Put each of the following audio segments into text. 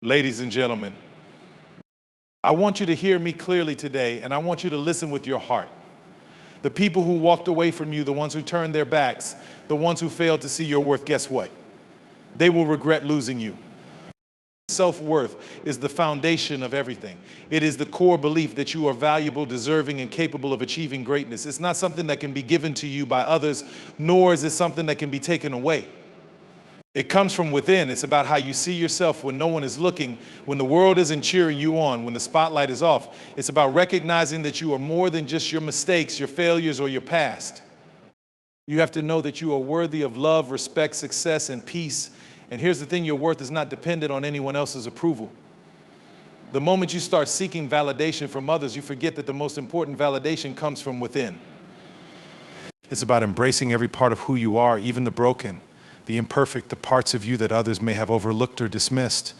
Ladies and gentlemen, I want you to hear me clearly today, and I want you to listen with your heart. The people who walked away from you, the ones who turned their backs, the ones who failed to see your worth, guess what? They will regret losing you. Self-worth is the foundation of everything. It is the core belief that you are valuable, deserving, and capable of achieving greatness. It's not something that can be given to you by others, nor is it something that can be taken away. It comes from within. It's about how you see yourself when no one is looking, when the world isn't cheering you on, when the spotlight is off. It's about recognizing that you are more than just your mistakes, your failures, or your past. You have to know that you are worthy of love, respect, success, and peace. And here's the thing, your worth is not dependent on anyone else's approval. The moment you start seeking validation from others, you forget that the most important validation comes from within. It's about embracing every part of who you are, even the broken, the imperfect, the parts of you that others may have overlooked or dismissed.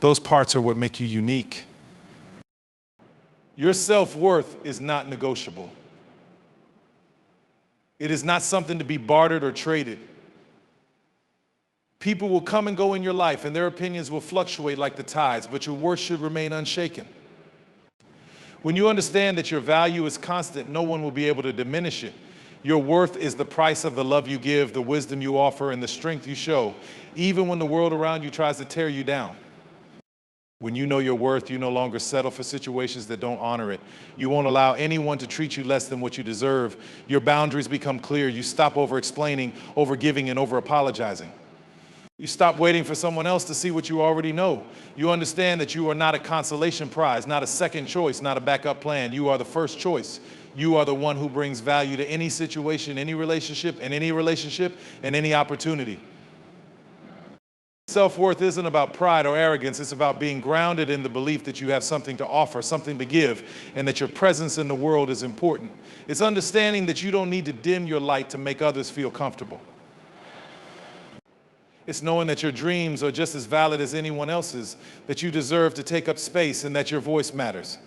Those parts are what make you unique. Your self-worth is not negotiable. It is not something to be bartered or traded. People will come and go in your life, and their opinions will fluctuate like the tides, but your worth should remain unshaken. When you understand that your value is constant, no one will be able to diminish it. Your worth is the price of the love you give, the wisdom you offer, and the strength you show, even when the world around you tries to tear you down. When you know your worth, you no longer settle for situations that don't honor it. You won't allow anyone to treat you less than what you deserve. Your boundaries become clear. You stop over-explaining, over-giving, and over-apologizing. You stop waiting for someone else to see what you already know. You understand that you are not a consolation prize, not a second choice, not a backup plan. You are the first choice. You are the one who brings value to any situation, any relationship, and any opportunity. Self-worth isn't about pride or arrogance. It's about being grounded in the belief that you have something to offer, something to give, and that your presence in the world is important. It's understanding that you don't need to dim your light to make others feel comfortable. It's knowing that your dreams are just as valid as anyone else's, that you deserve to take up space, and that your voice matters.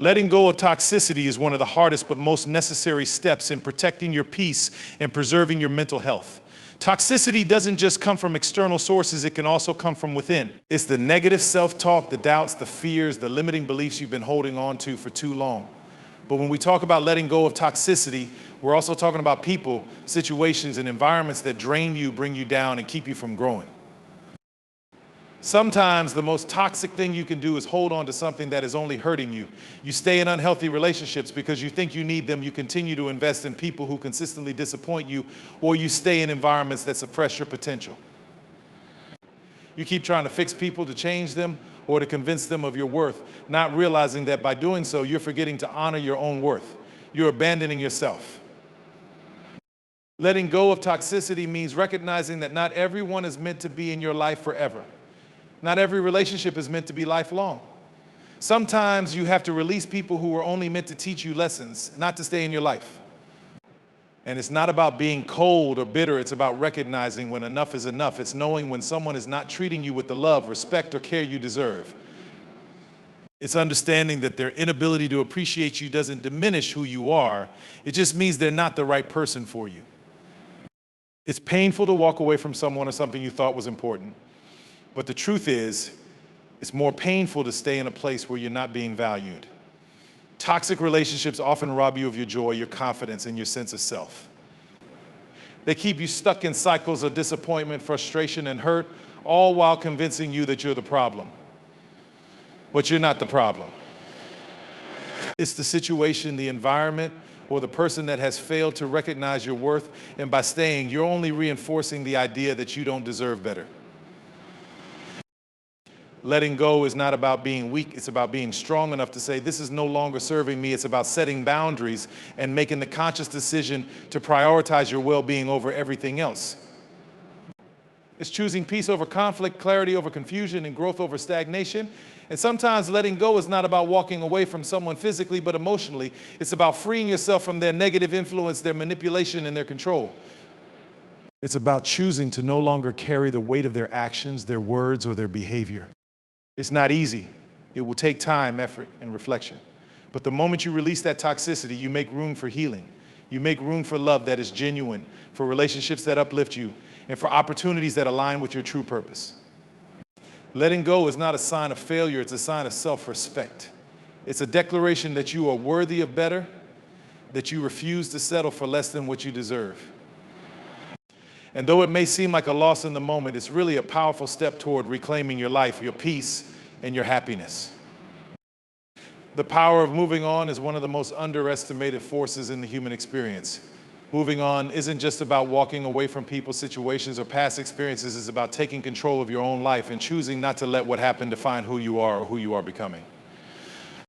Letting go of toxicity is one of the hardest but most necessary steps in protecting your peace and preserving your mental health. Toxicity doesn't just come from external sources, it can also come from within. It's the negative self-talk, the doubts, the fears, the limiting beliefs you've been holding on to for too long. But when we talk about letting go of toxicity, we're also talking about people, situations, and environments that drain you, bring you down, and keep you from growing. Sometimes the most toxic thing you can do is hold on to something that is only hurting you. You stay in unhealthy relationships because you think you need them. You continue to invest in people who consistently disappoint you, or you stay in environments that suppress your potential. You keep trying to fix people, to change them, or to convince them of your worth, not realizing that by doing so, you're forgetting to honor your own worth. You're abandoning yourself. Letting go of toxicity means recognizing that not everyone is meant to be in your life forever. Not every relationship is meant to be lifelong. Sometimes you have to release people who are only meant to teach you lessons, not to stay in your life. And it's not about being cold or bitter, it's about recognizing when enough is enough. It's knowing when someone is not treating you with the love, respect, or care you deserve. It's understanding that their inability to appreciate you doesn't diminish who you are. It just means they're not the right person for you. It's painful to walk away from someone or something you thought was important. But the truth is, it's more painful to stay in a place where you're not being valued. Toxic relationships often rob you of your joy, your confidence, and your sense of self. They keep you stuck in cycles of disappointment, frustration, and hurt, all while convincing you that you're the problem. But you're not the problem. It's the situation, the environment, or the person that has failed to recognize your worth, and by staying, you're only reinforcing the idea that you don't deserve better. Letting go is not about being weak, it's about being strong enough to say, this is no longer serving me. It's about setting boundaries and making the conscious decision to prioritize your well-being over everything else. It's choosing peace over conflict, clarity over confusion, and growth over stagnation. And sometimes letting go is not about walking away from someone physically, but emotionally. It's about freeing yourself from their negative influence, their manipulation, and their control. It's about choosing to no longer carry the weight of their actions, their words, or their behavior. It's not easy. It will take time, effort, and reflection. But the moment you release that toxicity, you make room for healing. You make room for love that is genuine, for relationships that uplift you, and for opportunities that align with your true purpose. Letting go is not a sign of failure, it's a sign of self-respect. It's a declaration that you are worthy of better, that you refuse to settle for less than what you deserve. And though it may seem like a loss in the moment, it's really a powerful step toward reclaiming your life, your peace, and your happiness. The power of moving on is one of the most underestimated forces in the human experience. Moving on isn't just about walking away from people, situations, or past experiences. It's about taking control of your own life and choosing not to let what happened define who you are or who you are becoming.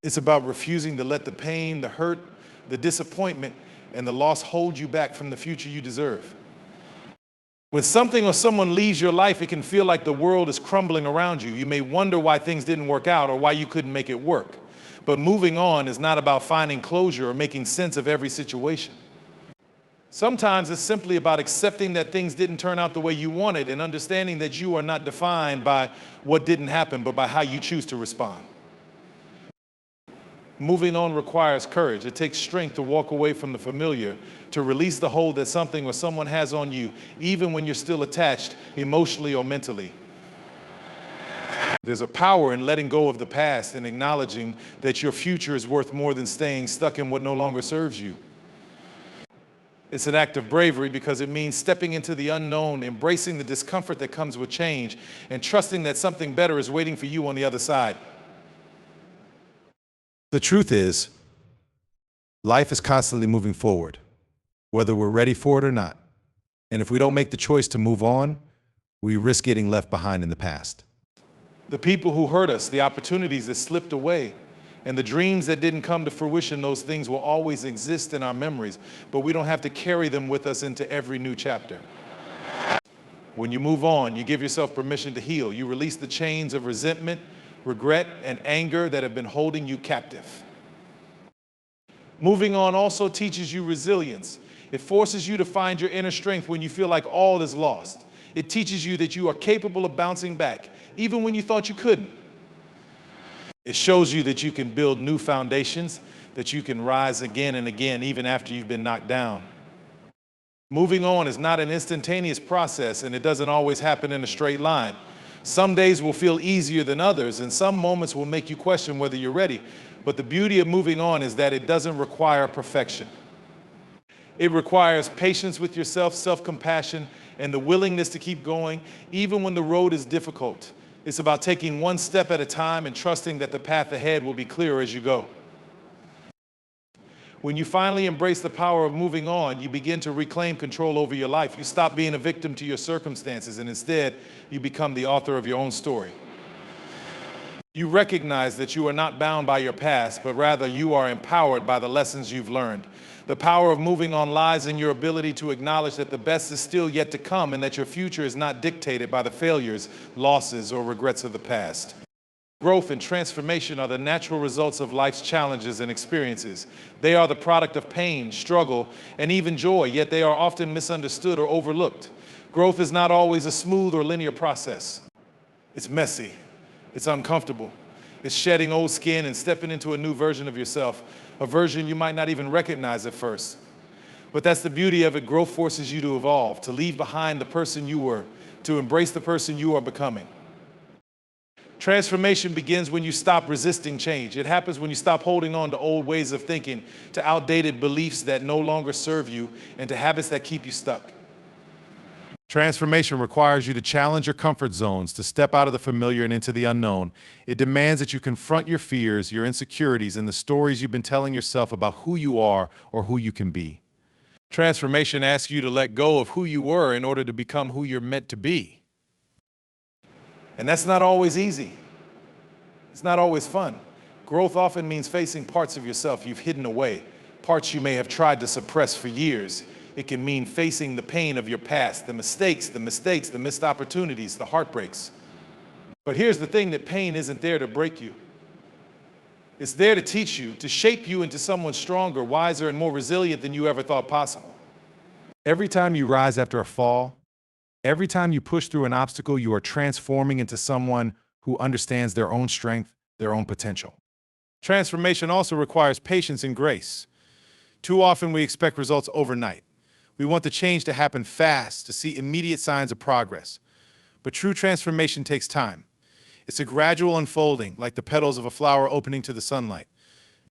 It's about refusing to let the pain, the hurt, the disappointment, and the loss hold you back from the future you deserve. When something or someone leaves your life, it can feel like the world is crumbling around you. You may wonder why things didn't work out or why you couldn't make it work. But moving on is not about finding closure or making sense of every situation. Sometimes it's simply about accepting that things didn't turn out the way you wanted and understanding that you are not defined by what didn't happen, but by how you choose to respond. Moving on requires courage. It takes strength to walk away from the familiar, to release the hold that something or someone has on you, even when you're still attached emotionally or mentally. There's a power in letting go of the past and acknowledging that your future is worth more than staying stuck in what no longer serves you. It's an act of bravery because it means stepping into the unknown, embracing the discomfort that comes with change, and trusting that something better is waiting for you on the other side. The truth is, life is constantly moving forward, whether we're ready for it or not. And if we don't make the choice to move on, we risk getting left behind in the past. The people who hurt us, the opportunities that slipped away, and the dreams that didn't come to fruition, those things will always exist in our memories, but we don't have to carry them with us into every new chapter. When you move on, you give yourself permission to heal. You release the chains of resentment, regret, and anger that have been holding you captive. Moving on also teaches you resilience. It forces you to find your inner strength when you feel like all is lost. It teaches you that you are capable of bouncing back, even when you thought you couldn't. It shows you that you can build new foundations, that you can rise again and again, even after you've been knocked down. Moving on is not an instantaneous process, and it doesn't always happen in a straight line. Some days will feel easier than others, and some moments will make you question whether you're ready. But the beauty of moving on is that it doesn't require perfection. It requires patience with yourself, self-compassion, and the willingness to keep going, even when the road is difficult. It's about taking one step at a time and trusting that the path ahead will be clearer as you go. When you finally embrace the power of moving on, you begin to reclaim control over your life. You stop being a victim to your circumstances, and instead, you become the author of your own story. You recognize that you are not bound by your past, but rather you are empowered by the lessons you've learned. The power of moving on lies in your ability to acknowledge that the best is still yet to come and that your future is not dictated by the failures, losses, or regrets of the past. Growth and transformation are the natural results of life's challenges and experiences. They are the product of pain, struggle, and even joy, yet they are often misunderstood or overlooked. Growth is not always a smooth or linear process. It's messy. It's uncomfortable. It's shedding old skin and stepping into a new version of yourself, a version you might not even recognize at first. But that's the beauty of it. Growth forces you to evolve, to leave behind the person you were, to embrace the person you are becoming. Transformation begins when you stop resisting change. It happens when you stop holding on to old ways of thinking, to outdated beliefs that no longer serve you, and to habits that keep you stuck. Transformation requires you to challenge your comfort zones, to step out of the familiar and into the unknown. It demands that you confront your fears, your insecurities, and the stories you've been telling yourself about who you are or who you can be. Transformation asks you to let go of who you were in order to become who you're meant to be. And that's not always easy. It's not always fun. Growth often means facing parts of yourself you've hidden away, parts you may have tried to suppress for years. It can mean facing the pain of your past, the mistakes, the missed opportunities, the heartbreaks. But here's the thing, that pain isn't there to break you. It's there to teach you, to shape you into someone stronger, wiser, and more resilient than you ever thought possible. Every time you rise after a fall, every time you push through an obstacle, you are transforming into someone who understands their own strength, their own potential. Transformation also requires patience and grace. Too often we expect results overnight. We want the change to happen fast, to see immediate signs of progress. But true transformation takes time. It's a gradual unfolding, like the petals of a flower opening to the sunlight.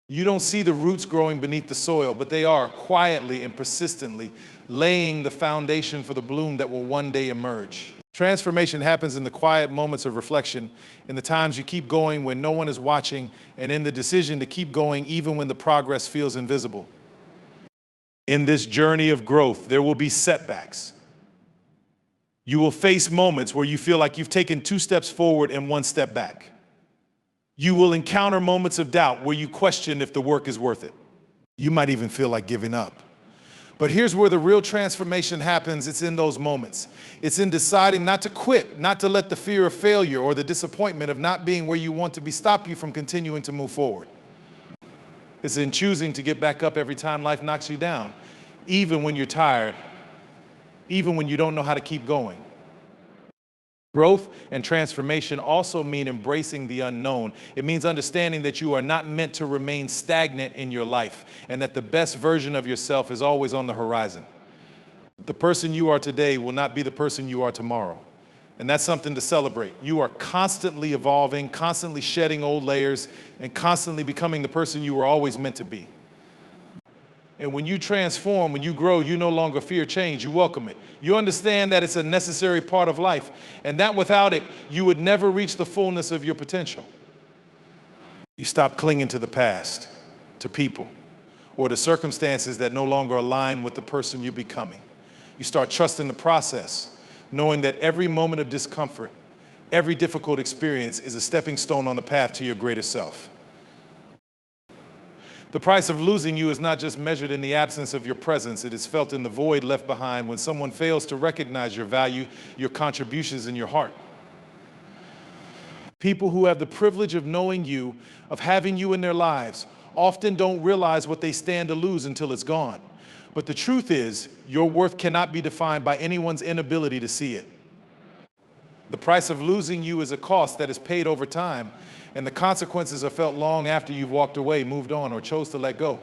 You don't see the roots growing beneath the soil, but they are quietly and persistently laying the foundation for the bloom that will one day emerge. Transformation happens in the quiet moments of reflection, in the times you keep going when no one is watching, and in the decision to keep going even when the progress feels invisible. In this journey of growth, there will be setbacks. You will face moments where you feel like you've taken 2 steps forward and 1 step back. You will encounter moments of doubt where you question if the work is worth it. You might even feel like giving up. But here's where the real transformation happens. It's in those moments. It's in deciding not to quit, not to let the fear of failure or the disappointment of not being where you want to be stop you from continuing to move forward. It's in choosing to get back up every time life knocks you down, even when you're tired, even when you don't know how to keep going. Growth and transformation also mean embracing the unknown. It means understanding that you are not meant to remain stagnant in your life and that the best version of yourself is always on the horizon. The person you are today will not be the person you are tomorrow. And that's something to celebrate. You are constantly evolving, constantly shedding old layers, and constantly becoming the person you were always meant to be. And when you transform, when you grow, you no longer fear change, you welcome it. You understand that it's a necessary part of life, and that without it, you would never reach the fullness of your potential. You stop clinging to the past, to people, or to circumstances that no longer align with the person you're becoming. You start trusting the process, knowing that every moment of discomfort, every difficult experience is a stepping stone on the path to your greater self. The price of losing you is not just measured in the absence of your presence, it is felt in the void left behind when someone fails to recognize your value, your contributions, and your heart. People who have the privilege of knowing you, of having you in their lives, often don't realize what they stand to lose until it's gone. But the truth is, your worth cannot be defined by anyone's inability to see it. The price of losing you is a cost that is paid over time, and the consequences are felt long after you've walked away, moved on, or chose to let go.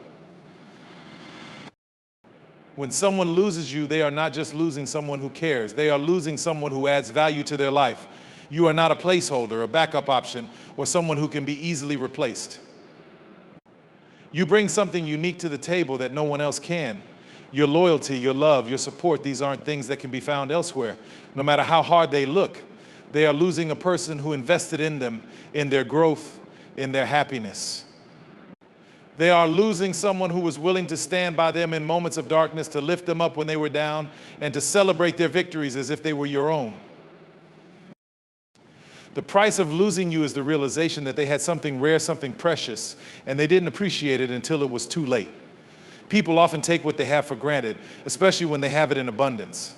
When someone loses you, they are not just losing someone who cares. They are losing someone who adds value to their life. You are not a placeholder, a backup option, or someone who can be easily replaced. You bring something unique to the table that no one else can. Your loyalty, your love, your support, these aren't things that can be found elsewhere. No matter how hard they look, they are losing a person who invested in them, in their growth, in their happiness. They are losing someone who was willing to stand by them in moments of darkness, to lift them up when they were down, and to celebrate their victories as if they were your own. The price of losing you is the realization that they had something rare, something precious, and they didn't appreciate it until it was too late. People often take what they have for granted, especially when they have it in abundance.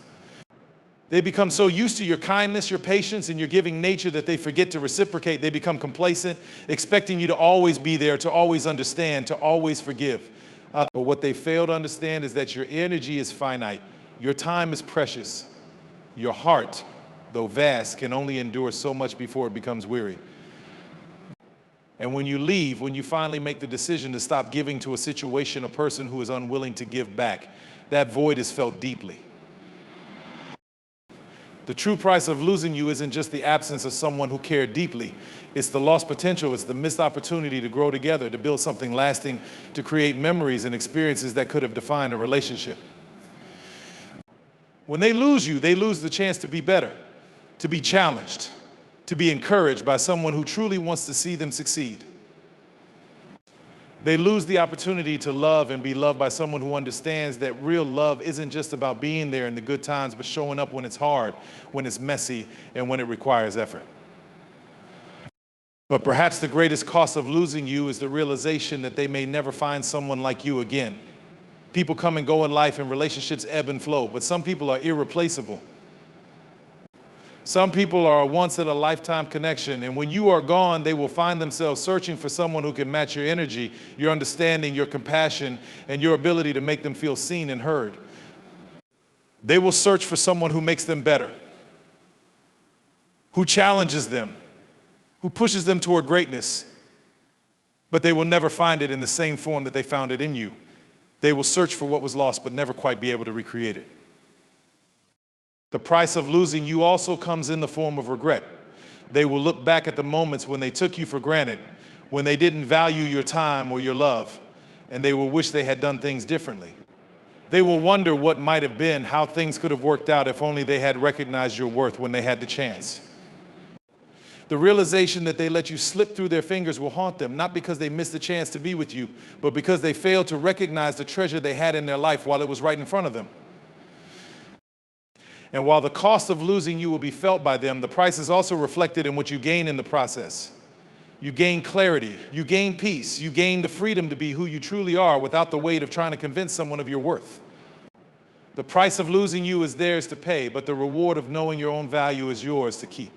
They become so used to your kindness, your patience, and your giving nature that they forget to reciprocate. They become complacent, expecting you to always be there, to always understand, to always forgive. But what they fail to understand is that your energy is finite. Your time is precious. Your heart, though vast, can only endure so much before it becomes weary. And when you leave, when you finally make the decision to stop giving to a situation, a person who is unwilling to give back, that void is felt deeply. The true price of losing you isn't just the absence of someone who cared deeply. It's the lost potential. It's the missed opportunity to grow together, to build something lasting, to create memories and experiences that could have defined a relationship. When they lose you, they lose the chance to be better, to be challenged, to be encouraged by someone who truly wants to see them succeed. They lose the opportunity to love and be loved by someone who understands that real love isn't just about being there in the good times, but showing up when it's hard, when it's messy, and when it requires effort. But perhaps the greatest cost of losing you is the realization that they may never find someone like you again. People come and go in life and relationships ebb and flow, but some people are irreplaceable. Some people are a once-in-a-lifetime connection, and when you are gone, they will find themselves searching for someone who can match your energy, your understanding, your compassion, and your ability to make them feel seen and heard. They will search for someone who makes them better, who challenges them, who pushes them toward greatness, but they will never find it in the same form that they found it in you. They will search for what was lost, but never quite be able to recreate it. The price of losing you also comes in the form of regret. They will look back at the moments when they took you for granted, when they didn't value your time or your love, and they will wish they had done things differently. They will wonder what might have been, how things could have worked out if only they had recognized your worth when they had the chance. The realization that they let you slip through their fingers will haunt them, not because they missed the chance to be with you, but because they failed to recognize the treasure they had in their life while it was right in front of them. And while the cost of losing you will be felt by them, the price is also reflected in what you gain in the process. You gain clarity, you gain peace, you gain the freedom to be who you truly are without the weight of trying to convince someone of your worth. The price of losing you is theirs to pay, but the reward of knowing your own value is yours to keep.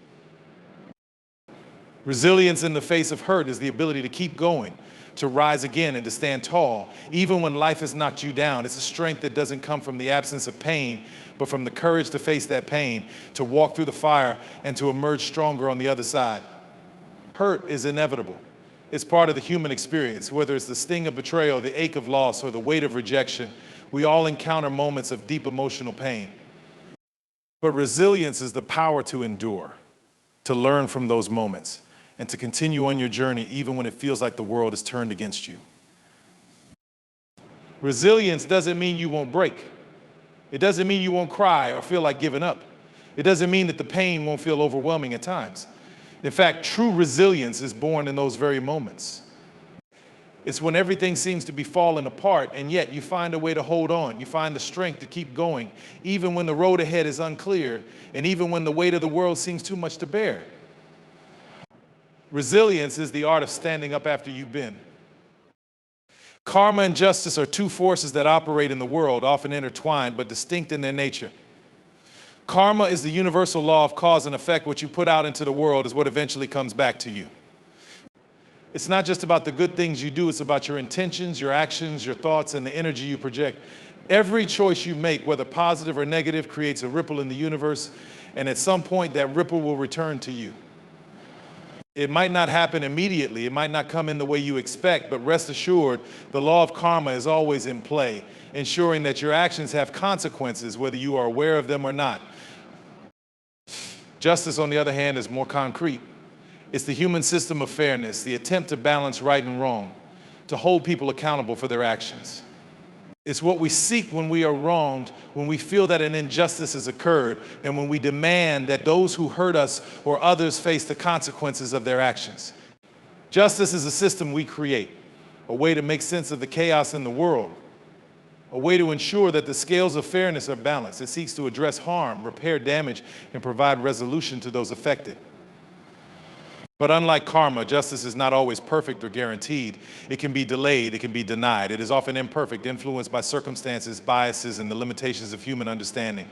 Resilience in the face of hurt is the ability to keep going, to rise again and to stand tall, even when life has knocked you down. It's a strength that doesn't come from the absence of pain, but from the courage to face that pain, to walk through the fire and to emerge stronger on the other side. Hurt is inevitable. It's part of the human experience, whether it's the sting of betrayal, the ache of loss, or the weight of rejection. We all encounter moments of deep emotional pain. But resilience is the power to endure, to learn from those moments, and to continue on your journey even when it feels like the world is turned against you. Resilience doesn't mean you won't break. It doesn't mean you won't cry or feel like giving up. It doesn't mean that the pain won't feel overwhelming at times. In fact, true resilience is born in those very moments. It's when everything seems to be falling apart, and yet you find a way to hold on. You find the strength to keep going, even when the road ahead is unclear, and even when the weight of the world seems too much to bear. Resilience is the art of standing up after you've been. Karma and justice are two forces that operate in the world, often intertwined, but distinct in their nature. Karma is the universal law of cause and effect. What you put out into the world is what eventually comes back to you. It's not just about the good things you do, it's about your intentions, your actions, your thoughts, and the energy you project. Every choice you make, whether positive or negative, creates a ripple in the universe, and at some point that ripple will return to you. It might not happen immediately, it might not come in the way you expect, but rest assured, the law of karma is always in play, ensuring that your actions have consequences, whether you are aware of them or not. Justice, on the other hand, is more concrete. It's the human system of fairness, the attempt to balance right and wrong, to hold people accountable for their actions. It's what we seek when we are wronged, when we feel that an injustice has occurred, and when we demand that those who hurt us or others face the consequences of their actions. Justice is a system we create, a way to make sense of the chaos in the world, a way to ensure that the scales of fairness are balanced. It seeks to address harm, repair damage, and provide resolution to those affected. But unlike karma, justice is not always perfect or guaranteed. It can be delayed, it can be denied. It is often imperfect, influenced by circumstances, biases, and the limitations of human understanding.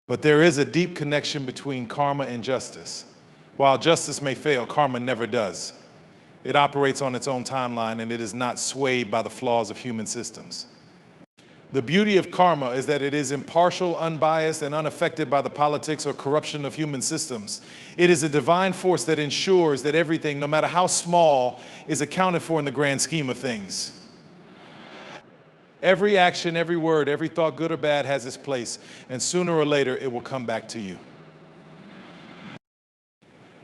But there is a deep connection between karma and justice. While justice may fail, karma never does. It operates on its own timeline, and it is not swayed by the flaws of human systems. The beauty of karma is that it is impartial, unbiased, and unaffected by the politics or corruption of human systems. It is a divine force that ensures that everything, no matter how small, is accounted for in the grand scheme of things. Every action, every word, every thought, good or bad, has its place, and sooner or later it will come back to you.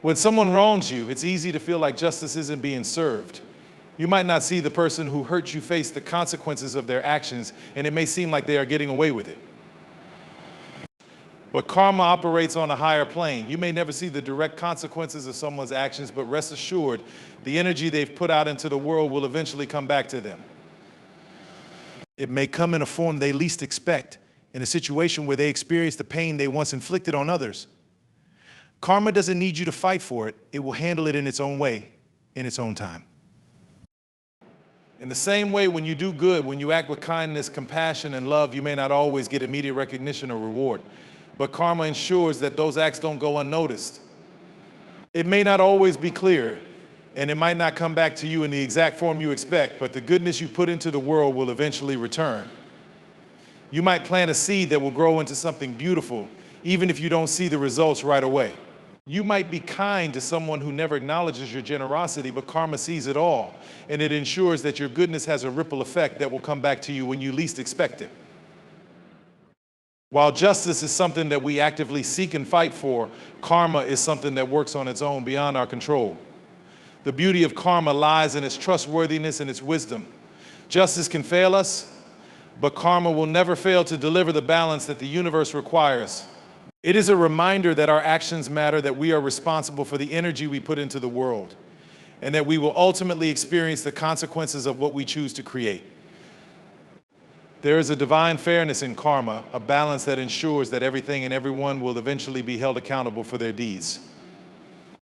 When someone wrongs you, it's easy to feel like justice isn't being served. You might not see the person who hurt you face the consequences of their actions, and it may seem like they are getting away with it. But karma operates on a higher plane. You may never see the direct consequences of someone's actions, but rest assured, the energy they've put out into the world will eventually come back to them. It may come in a form they least expect, in a situation where they experience the pain they once inflicted on others. Karma doesn't need you to fight for it. It will handle it in its own way, in its own time. In the same way, when you do good, when you act with kindness, compassion, and love, you may not always get immediate recognition or reward. But karma ensures that those acts don't go unnoticed. It may not always be clear, and it might not come back to you in the exact form you expect, but the goodness you put into the world will eventually return. You might plant a seed that will grow into something beautiful, even if you don't see the results right away. You might be kind to someone who never acknowledges your generosity, but karma sees it all, and it ensures that your goodness has a ripple effect that will come back to you when you least expect it. While justice is something that we actively seek and fight for, karma is something that works on its own beyond our control. The beauty of karma lies in its trustworthiness and its wisdom. Justice can fail us, but karma will never fail to deliver the balance that the universe requires. It is a reminder that our actions matter, that we are responsible for the energy we put into the world, and that we will ultimately experience the consequences of what we choose to create. There is a divine fairness in karma, a balance that ensures that everything and everyone will eventually be held accountable for their deeds.